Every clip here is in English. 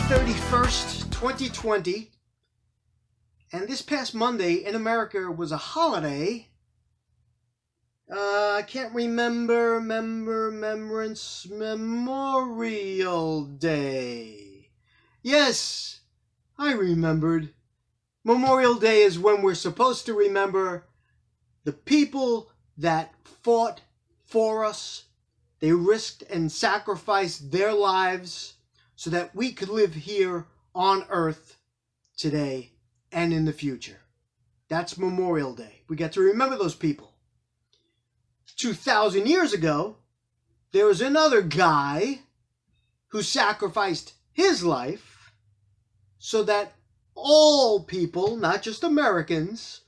31st, 2020, and this past Monday in America was a holiday. I can't remember, Memorial Day. Yes, I remembered. Memorial Day is when we're supposed to remember the people that fought for us. They risked and sacrificed their lives so that we could live here on earth today and in the future. That's Memorial Day. We get to remember those people. 2,000 years ago, there was another guy who sacrificed his life so that all people, not just Americans,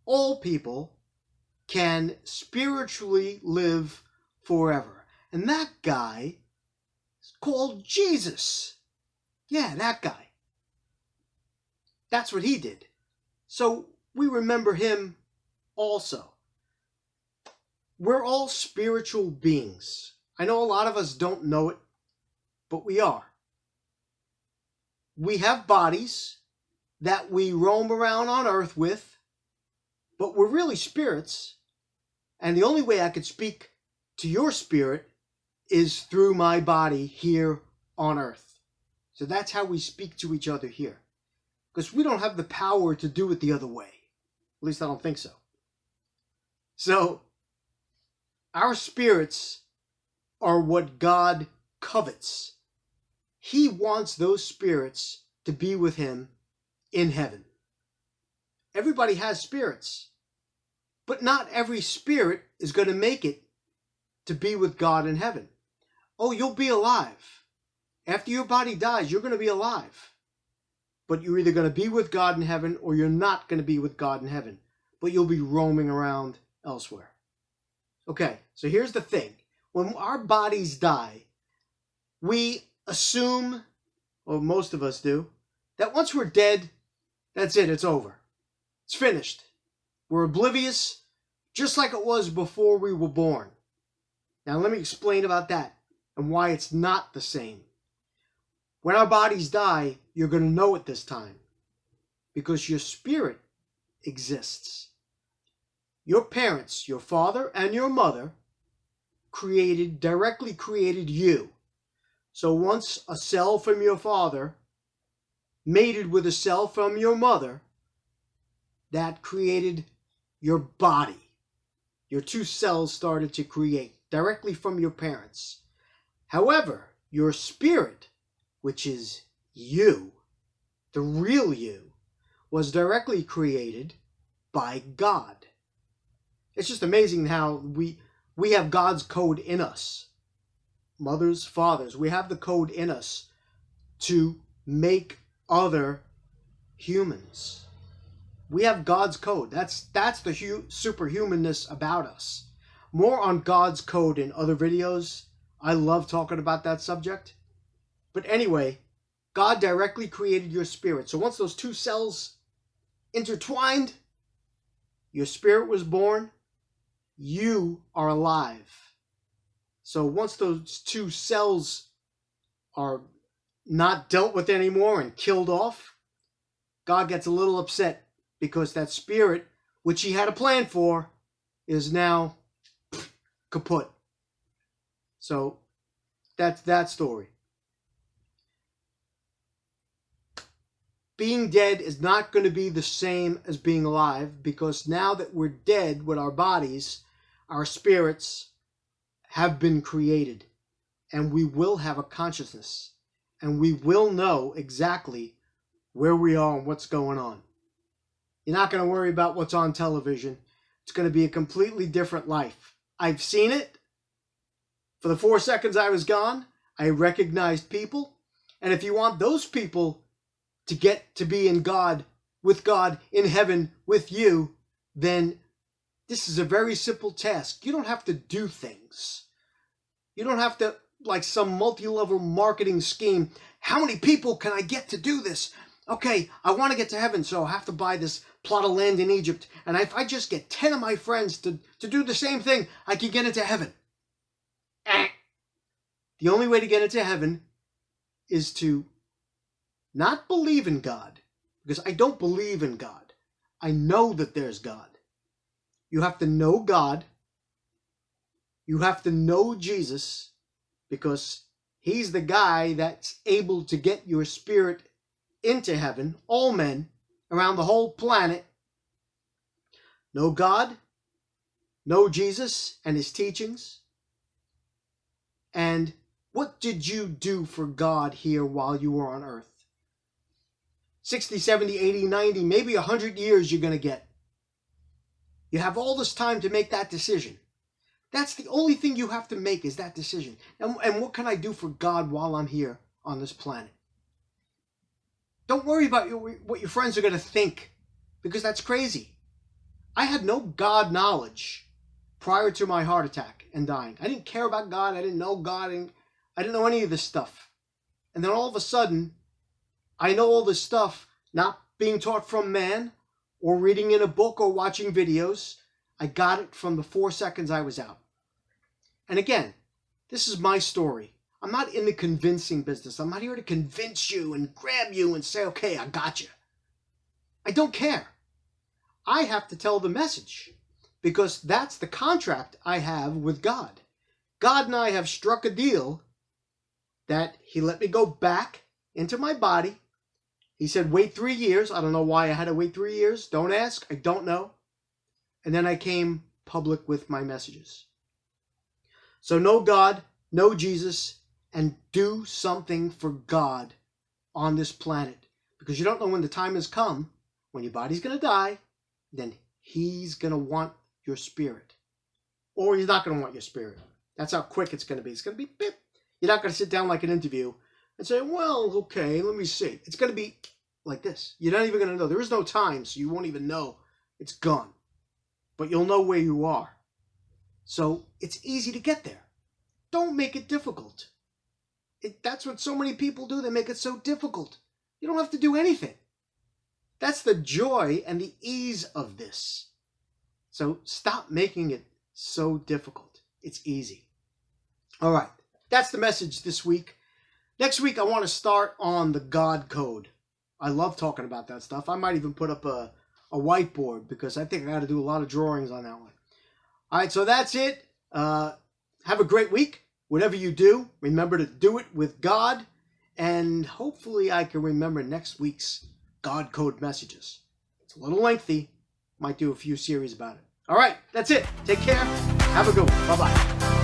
all people can spiritually live forever. And that guy is called Jesus. Yeah, that guy. That's what he did. So we remember him also. We're all spiritual beings. I know a lot of us don't know it, but we are. We have bodies that we roam around on earth with, but we're really spirits. And the only way I could speak to your spirit is through my body here on earth. So that's how we speak to each other here. Because we don't have the power to do it the other way. At least I don't think so. So, our spirits are what God covets. He wants those spirits to be with him in heaven. Everybody has spirits, but not every spirit is going to make it to be with God in heaven. Oh, you'll be alive. After your body dies, you're going to be alive. But you're either going to be with God in heaven or you're not going to be with God in heaven. But you'll be roaming around elsewhere. Okay, so here's the thing. When our bodies die, we assume, or most of us do, that once we're dead, that's it, it's over. It's finished. We're oblivious, just like it was before we were born. Now let me explain about that and why it's not the same. When our bodies die, you're going to know it this time because your spirit exists. Your parents, your father and your mother, directly created you. So once a cell from your father mated with a cell from your mother, that created your body. Your two cells started to create directly from your parents. However, your spirit, which is you, the real you, was directly created by God. It's just amazing how we have God's code in us. Mothers, fathers, we have the code in us to make other humans. We have God's code. That's the superhumanness about us. More on God's code in other videos. I love talking about that subject. But anyway, God directly created your spirit. So once those two cells intertwined, your spirit was born, you are alive. So once those two cells are not dealt with anymore and killed off, God gets a little upset because that spirit, which he had a plan for, is now kaput. So that's that story. Being dead is not going to be the same as being alive because now that we're dead with our bodies, our spirits have been created and we will have a consciousness and we will know exactly where we are and what's going on. You're not going to worry about what's on television. It's going to be a completely different life. I've seen it. For the 4 seconds I was gone, I recognized people. And if you want those people to get to be in God, with God in heaven with you, then this is a very simple task. You don't have to do things. You don't have to, like some multi-level marketing scheme. How many people can I get to do this? Okay, I want to get to heaven, so I have to buy this plot of land in Egypt. And if I just get 10 of my friends to do the same thing, I can get into heaven. The only way to get into heaven is to Not believe in God, because I don't believe in God. I know that there's God. You have to know God. You have to know Jesus, because he's the guy that's able to get your spirit into heaven, all men, around the whole planet. Know God, know Jesus and his teachings. And what did you do for God here while you were on earth? 60, 70, 80, 90, maybe 100 years you're going to get. You have all this time to make that decision. That's the only thing you have to make, is that decision. And what can I do for God while I'm here on this planet? Don't worry about what your friends are going to think, because that's crazy. I had no God knowledge prior to my heart attack and dying. I didn't care about God. I didn't know God. I didn't know any of this stuff. And then all of a sudden, I know all this stuff, not being taught from man or reading in a book or watching videos. I got it from the 4 seconds I was out. And again, this is my story. I'm not in the convincing business. I'm not here to convince you and grab you and say, okay, I got you. I don't care. I have to tell the message, because that's the contract I have with God. God and I have struck a deal that he let me go back into my body. He said, wait 3 years. I don't know why I had to wait 3 years. Don't ask. I don't know. And then I came public with my messages. So know God, know Jesus, and do something for God on this planet. Because you don't know when the time has come, when your body's going to die, then he's going to want your spirit. Or he's not going to want your spirit. That's how quick it's going to be. It's going to be bip. You're not going to sit down like an interview and say, well, okay, let me see. It's going to be like this. You're not even going to know. There is no time, so you won't even know it's gone. But you'll know where you are. So it's easy to get there. Don't make it difficult. That's what so many people do. They make it so difficult. You don't have to do anything. That's the joy and the ease of this. So stop making it so difficult. It's easy. All right. That's the message this week. Next week, I want to start on the God code. I love talking about that stuff. I might even put up a whiteboard, because I think I got to do a lot of drawings on that one. All right. So that's it. Have a great week. Whatever you do, remember to do it with God. And hopefully I can remember next week's God code messages. It's a little lengthy. Might do a few series about it. All right, that's it. Take care. Have a good one. Bye-bye.